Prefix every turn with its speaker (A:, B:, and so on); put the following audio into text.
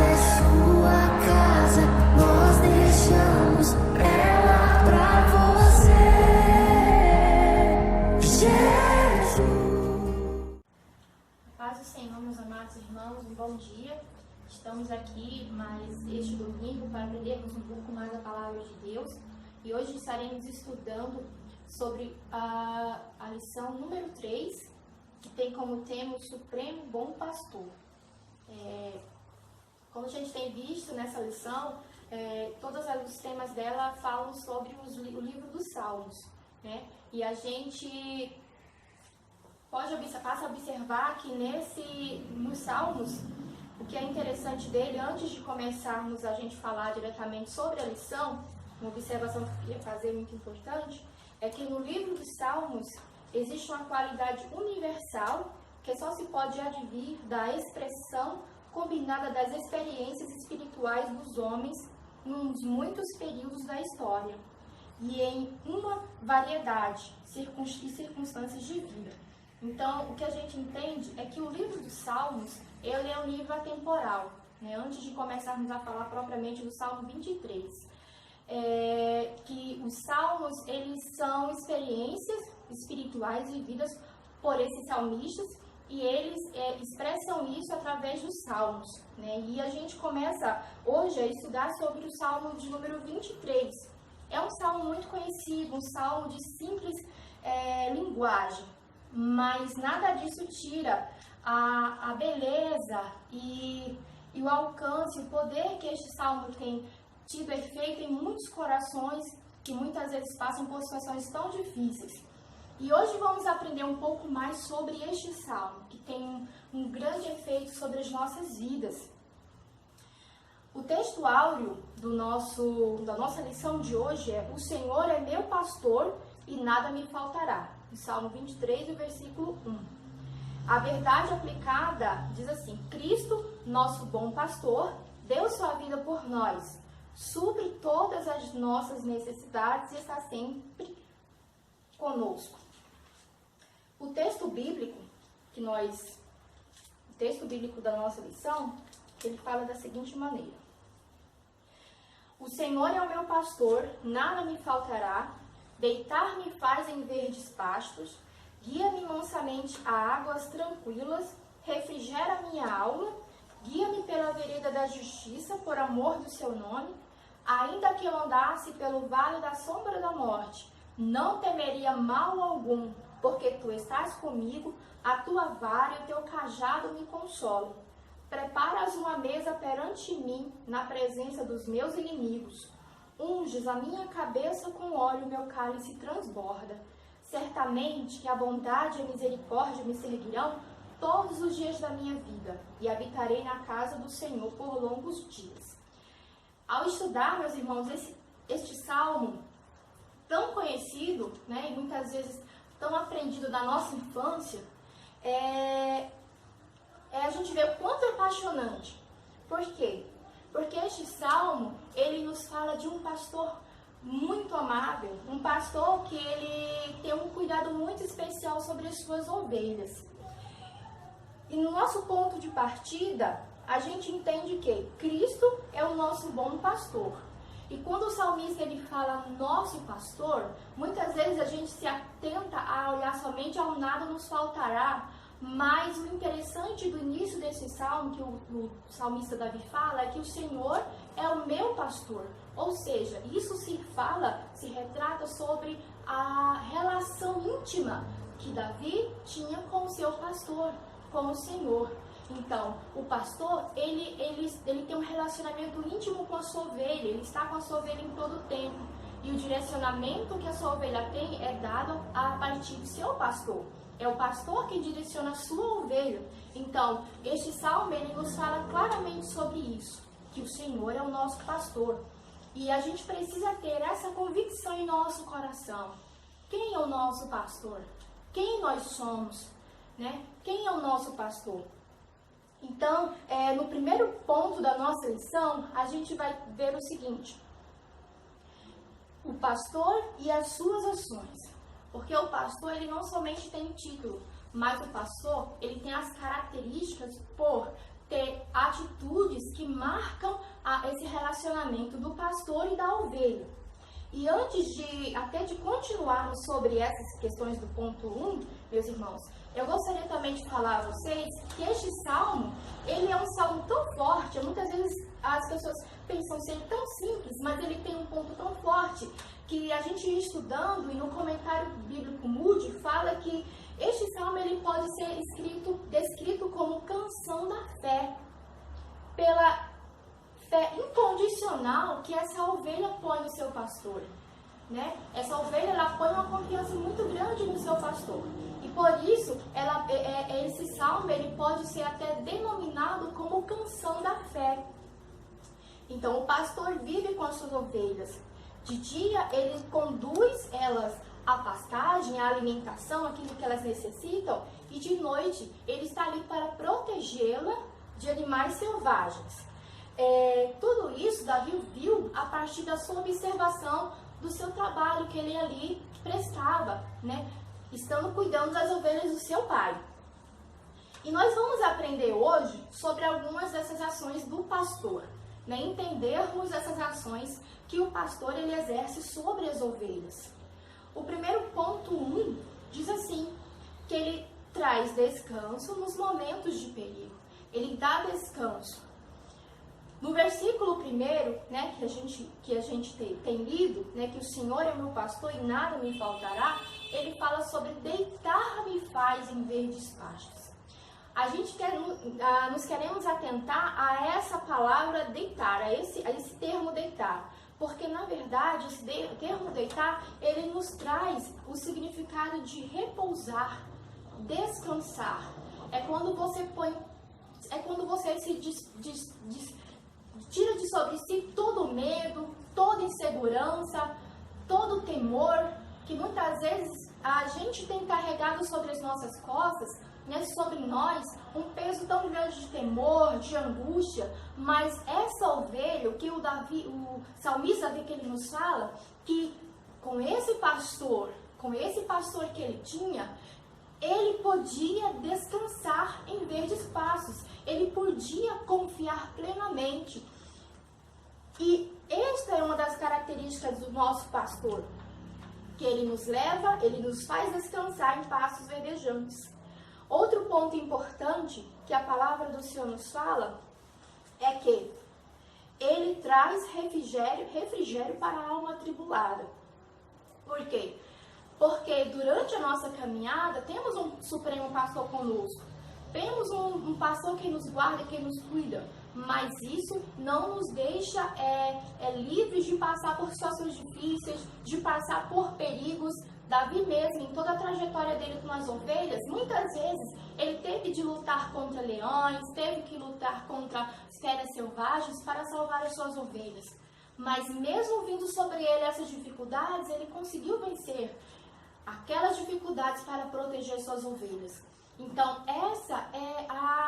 A: é sua casa, nós deixamos ela pra você, Jesus.
B: Paz do Senhor, meus amados irmãos, um bom dia. Estamos aqui mais este domingo para aprendermos um pouco mais a palavra de Deus. E hoje estaremos estudando sobre a lição número 3, que tem como tema o Supremo Bom Pastor. Como a gente tem visto nessa lição, todos os temas dela falam sobre o livro dos Salmos, né? E a gente passa a observar que nos Salmos, o que é interessante dele, antes de começarmos a gente falar diretamente sobre a lição, uma observação que eu queria fazer muito importante, é que no livro dos Salmos existe uma qualidade universal que só se pode advir da expressão combinada das experiências espirituais dos homens nos muitos períodos da história e em uma variedade de circunstâncias de vida. Então, o que a gente entende é que o livro dos Salmos, ele é um livro atemporal, né? Antes de começarmos a falar propriamente do Salmo 23, que os Salmos, eles são experiências espirituais vividas por esses salmistas, e eles expressam isso através dos Salmos, né? E a gente começa hoje a estudar sobre o Salmo de número 23. É um salmo muito conhecido, um salmo de simples linguagem, mas nada disso tira a beleza e o alcance, o poder que este salmo tem tido efeito em muitos corações que muitas vezes passam por situações tão difíceis. E hoje vamos aprender um pouco mais sobre este salmo, que tem um grande efeito sobre as nossas vidas. O texto áureo da nossa lição de hoje é: O Senhor é meu pastor e nada me faltará. O Salmo 23, o versículo 1. A verdade aplicada diz assim: Cristo, nosso bom pastor, deu sua vida por nós, supre todas as nossas necessidades e está sempre conosco. O texto bíblico da nossa lição, ele fala da seguinte maneira: O Senhor é o meu pastor, nada me faltará, deitar-me faz em verdes pastos, guia-me mansamente a águas tranquilas, refrigera minha alma, guia-me pela vereda da justiça, por amor do seu nome. Ainda que eu andasse pelo vale da sombra da morte, não temeria mal algum, porque tu estás comigo, a tua vara e o teu cajado me consolam. Preparas uma mesa perante mim, na presença dos meus inimigos. Unges a minha cabeça com óleo, meu cálice transborda. Certamente que a bondade e a misericórdia me seguirão todos os dias da minha vida, e habitarei na casa do Senhor por longos dias. Ao estudar, meus irmãos, este salmo tão conhecido, né, e muitas vezes tão aprendido da nossa infância, a gente vê o quanto é apaixonante. Por quê? Porque este salmo, ele nos fala de um pastor muito amável, um pastor que ele tem um cuidado muito especial sobre as suas ovelhas. E no nosso ponto de partida, a gente entende que Cristo é o nosso bom pastor. E quando o salmista ele fala nosso pastor, muitas vezes a gente se atenta a olhar somente ao nada nos faltará, mas o interessante do início desse salmo, que o salmista Davi fala, é que o Senhor é o meu pastor. Ou seja, isso se retrata sobre a relação íntima que Davi tinha com o seu pastor, com o Senhor. Então, o pastor, ele tem um relacionamento íntimo com a sua ovelha, ele está com a sua ovelha em todo o tempo. E o direcionamento que a sua ovelha tem é dado a partir do seu pastor. É o pastor que direciona a sua ovelha. Então, este salmo, ele nos fala claramente sobre isso, que o Senhor é o nosso pastor. E a gente precisa ter essa convicção em nosso coração. Quem é o nosso pastor? Quem nós somos? Né? Quem é o nosso pastor? Então, no primeiro ponto da nossa lição, a gente vai ver o seguinte: o pastor e as suas ações. Porque o pastor, ele não somente tem título, mas o pastor, ele tem as características por ter atitudes que marcam esse relacionamento do pastor e da ovelha. E antes de continuarmos sobre essas questões do ponto 1, meus irmãos, eu gostaria também de falar a vocês que este salmo, ele é um salmo tão forte, muitas vezes as pessoas pensam ser tão simples, mas ele tem um ponto tão forte que a gente ia estudando, e no comentário bíblico Moody fala que este salmo ele pode ser descrito como canção da fé, pela fé incondicional que essa ovelha põe no seu pastor, né? Essa ovelha, ela põe uma confiança muito grande no seu pastor. E por isso, esse salmo ele pode ser até denominado como canção da fé. Então, o pastor vive com as suas ovelhas. De dia, ele conduz elas à pastagem, à alimentação, aquilo que elas necessitam. E de noite, ele está ali para protegê-la de animais selvagens. Tudo isso Davi viu a partir da sua observação do seu trabalho que ele ali prestava, né? Estando cuidando das ovelhas do seu pai. E nós vamos aprender hoje sobre algumas dessas ações do pastor, né? Entendermos essas ações que o pastor ele exerce sobre as ovelhas. O primeiro ponto 1 diz assim, que ele traz descanso nos momentos de perigo. Ele dá descanso. No versículo 1, né, que a gente tem lido, né, que o Senhor é meu pastor e nada me faltará, ele fala sobre deitar-me faz em verdes pastos. A gente nos queremos atentar a essa palavra deitar, a esse termo deitar, porque na verdade esse termo deitar, ele nos traz o significado de repousar, descansar. É quando você se tira de sobre si todo o medo, toda insegurança, todo o temor que muitas vezes a gente tem carregado sobre as nossas costas, né, sobre nós, um peso tão grande de temor, de angústia, mas essa ovelha, que o salmista Davi que ele nos fala, que com esse pastor que ele tinha, ele podia descansar em verdes pastos, ele podia confiar plenamente. E esta é uma das características do nosso pastor, que ele nos leva, ele nos faz descansar em pastos verdejantes. Outro ponto importante que a palavra do Senhor nos fala é que ele traz refrigério para a alma atribulada. Por quê? Porque durante a nossa caminhada temos um supremo pastor conosco. Temos um pastor que nos guarda, que nos cuida. Mas isso não nos deixa livres de passar por situações difíceis, de passar por perigos. Davi mesmo, em toda a trajetória dele com as ovelhas, muitas vezes ele teve de lutar contra leões, teve que lutar contra feras selvagens para salvar as suas ovelhas. Mas mesmo vindo sobre ele essas dificuldades, ele conseguiu vencer aquelas dificuldades para proteger suas ovelhas. Então, essa é a